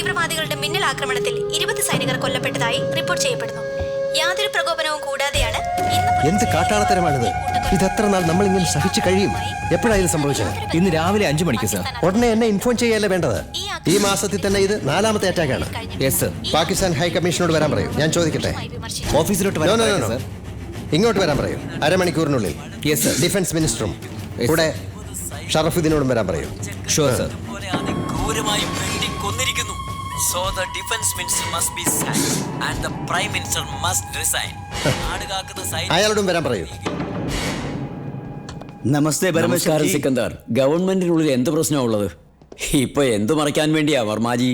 തീവ്രവാദികളുടെ മിന്നൽ ആക്രമണത്തിൽ 20 സൈനികർ കൊല്ലപ്പെട്ടതായി റിപ്പോർട്ട് ചെയ്യപ്പെടുന്നു. യാതൊരു പ്രകോപനവും കൂടാതെയാണ് എന്ത് കാട്ടാളത്തരമാണിത്? ഇതെത്ര നാൾ നമ്മൾ ഇങ്ങനെ സഹിച്ചു കഴിയും? എപ്പോഴാണ് ഇത് സംഭവിച്ചത്? ഇന്ന് രാവിലെ 5 മണിക്ക് സർ. ഉടനെ എന്നെ ഇൻഫോം ചെയ്യല്ലേ വേണ്ടത്? ഈ മാസത്തിൽ തന്നെ ഇത് 4ാമത്തെ അറ്റാക്കാണ്. Yes sir. പാകിസ്ഥാൻ ഹൈ കമ്മീഷനോട് വരാൻ പറയൂ. ഞാൻ ചോദിക്കട്ടെ. ഓഫീസിലോട്ട് വരാൻ പറയട്ടെ സർ. ഇങ്ങോട്ട് വരാൻ പറയൂ. അരമണിക്കൂറിനുള്ളിൽ. Yes sir. ഡിഫൻസ് മിനിസ്റ്ററും കൂടെ ഷറഫുദ്ദീനോടും വരാൻ പറയൂ. Sure sir. So the defense minister must be sacked and the prime minister must resign. അയാളോടും വരാൻ പറയൂ. നമസ്തേ നമസ്കാരം സിക്കന്ദർ. ഗവൺമെന്റിനുള്ളിൽ എന്ത് പ്രശ്നമാണ് ഉള്ളത്? ഇപ്പൊ എന്ത് മറയ്ക്കാൻ വേണ്ടിയാ വർമാജി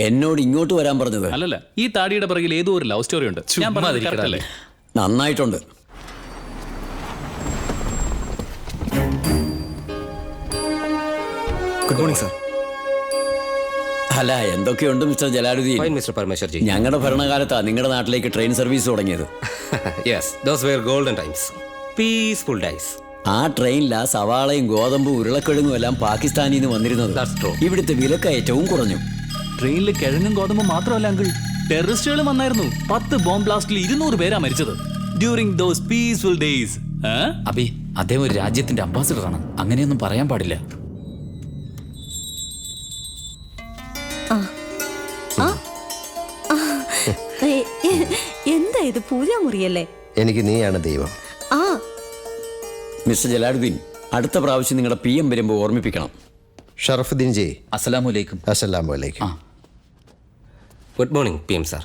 എന്നോട് ഇങ്ങോട്ട് വരാൻ പറഞ്ഞത്? അല്ലല്ല, ഈ താടിയുടെ പിറകിൽ ഏതോ ഒരു ലവ് സ്റ്റോറി ഉണ്ട്. ഞാൻ പറഞ്ഞത് correct അല്ലേ? നന്നായിട്ടുണ്ട്. Good morning sir. അല്ല, എന്തൊക്കെയുണ്ട് മിസ്റ്റർ ജലാലുദ്ദീൻ? മിസ്റ്റർ പരമേശ്വർജി, ഞങ്ങളുടെ ഭരണകാലത്താ നിങ്ങളുടെ നാട്ടിലേക്ക് ട്രെയിൻ സർവീസ് തുടങ്ങിയത്. Yes, those were golden times, peaceful days. ആ ട്രെയിനിലാ സവാളയും ഗോതമ്പും ഉരുളക്കിഴങ്ങും എല്ലാം പാകിസ്ഥാനിൽ നിന്ന് വന്നിരുന്നത്. ഇവിടുത്തെ വിലക്കയറ്റവും കുറഞ്ഞു. ട്രെയിനിൽ കിഴങ്ങും ഗോതമ്പും മാത്രമല്ല അങ്കിൾ, ടെററിസ്റ്റുകളും വന്നായിരുന്നു. 10 ബോംബ് ബ്ലാസ്റ്റിൽ 200 പേരാ മരിച്ചത് during those peaceful days. Abi, അദ്ദേഹം ഒരു രാജ്യത്തിന്റെ അംബാസിഡറാണ്. അങ്ങനെയൊന്നും പറയാൻ പാടില്ല. എന്താ ഇത്? പൂജാമുറിയല്ലേ? എനിക്ക് നീയാണ് ദൈവം. മിസ്റ്റർ ജലാലുദ്ദീൻ, അടുത്ത പ്രാവശ്യം നിങ്ങളുടെ PM വരുമ്പോൾ ഓർമ്മിപ്പിക്കണം. ഷറഫുദ്ദീൻ ജി, അസ്സലാമു അലൈക്കും. അസ്സലാമു അലൈക്കും. Good morning PM sir.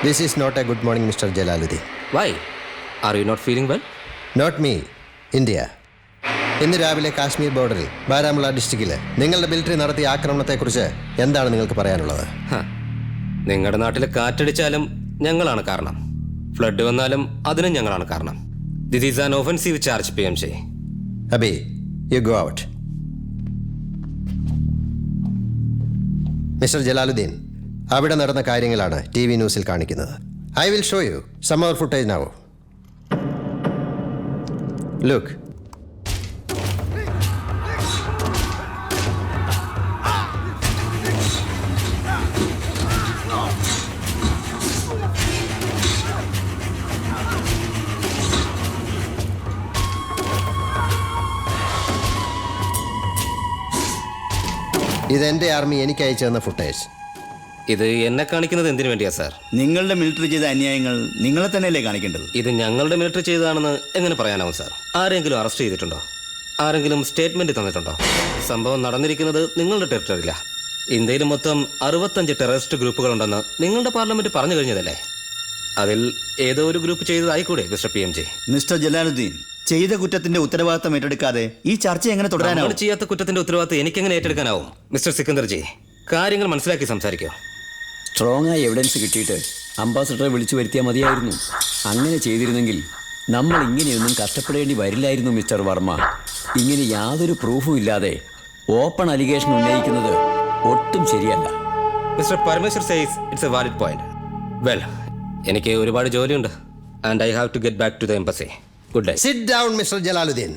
This is not a good morning mister Jalaluddin. Why are you not feeling well? Not me, India. ഇന്ന് രാവിലെ കാശ്മീർ ബോർഡറിൽ ബാരാമുള്ള ഡിസ്ട്രിക്റ്റിൽ നിങ്ങളുടെ മിലിറ്ററി നടത്തിയ ആക്രമണത്തെക്കുറിച്ച് എന്താണ് നിങ്ങൾക്ക് പറയാനുള്ളത്? നിങ്ങളുടെ നാട്ടിൽ കാറ്റടിച്ചാലും ഞങ്ങളാണ് കാരണം, ഫ്ലഡ് വന്നാലും അതിനും ഞങ്ങളാണ് കാരണം. This is an offensive charge PM ji. Abi, you go out. Mister Jalaluddin, അവിടെ നടന്ന കാര്യങ്ങളാണ് TV ന്യൂസിൽ കാണിക്കുന്നത്. I will show you some more footage now. Look. ഇതെന്റെ ആർമി എനിക്ക് അയച്ചു തന്ന ഫുട്ടേജ്. ഇത് എന്നെ കാണിക്കുന്നത് എന്തിനു വേണ്ടിയാ സാർ? നിങ്ങളുടെ മിലിറ്ററി ചെയ്ത അന്യായങ്ങൾ നിങ്ങളെ തന്നെയല്ലേ കാണിക്കേണ്ടത്? ഇത് ഞങ്ങളുടെ മിലിറ്ററി ചെയ്തതാണെന്ന് എങ്ങനെ പറയാനാവും സാർ? ആരെങ്കിലും അറസ്റ്റ് ചെയ്തിട്ടുണ്ടോ? ആരെങ്കിലും സ്റ്റേറ്റ്മെന്റ് തന്നിട്ടുണ്ടോ? സംഭവം നടന്നിരിക്കുന്നത് നിങ്ങളുടെ ടെറിട്ടറിയില്ല. ഇന്ത്യയിൽ മൊത്തം 65 ടെററിസ്റ്റ് ഗ്രൂപ്പുകളുണ്ടെന്ന് നിങ്ങളുടെ പാർലമെന്റ് പറഞ്ഞു കഴിഞ്ഞതല്ലേ? അതിൽ ഏതോ ഒരു ഗ്രൂപ്പ് ചെയ്തതായിക്കൂടെ mister PM ji? Mister Jalaluddin, ചെയ്ത കുറ്റത്തിന്റെ ഉത്തരവാദിത്തം ഏറ്റെടുക്കാതെ ഈ ചർച്ച എങ്ങനെ തുടരാനാവും? ചെയ്യാത്ത കുറ്റത്തിന്റെ ഉത്തരവാദിത്തം എനിക്കെങ്ങനെ ഏറ്റെടുക്കാനാവും? മിസ്റ്റർ സിക്കന്ദർ ജി, കാര്യങ്ങൾ മനസ്സിലാക്കി സംസാരിക്കോ. സ്ട്രോങ് ആയ എവിഡൻസ് കിട്ടിയിട്ട് അംബാസഡറെ വിളിച്ചു വരുത്തിയാൽ മതിയായിരുന്നു. അങ്ങനെ ചെയ്തിരുന്നെങ്കിൽ നമ്മൾ ഇങ്ങനെയൊന്നും കഷ്ടപ്പെടേണ്ടി വരില്ലായിരുന്നു മിസ്റ്റർ വർമ്മ. ഇങ്ങനെ യാതൊരു പ്രൂഫും ഇല്ലാതെ ഓപ്പൺ അലിഗേഷൻ ഉന്നയിക്കുന്നത് ഒട്ടും ശരിയല്ല. Mister Parameshwar says it's a valid point. Well, എനിക്ക് ഒരുപാട് ജോലിയുണ്ട് and I have to get back to the embassy. Good day. Sit down mister Jalaluddin.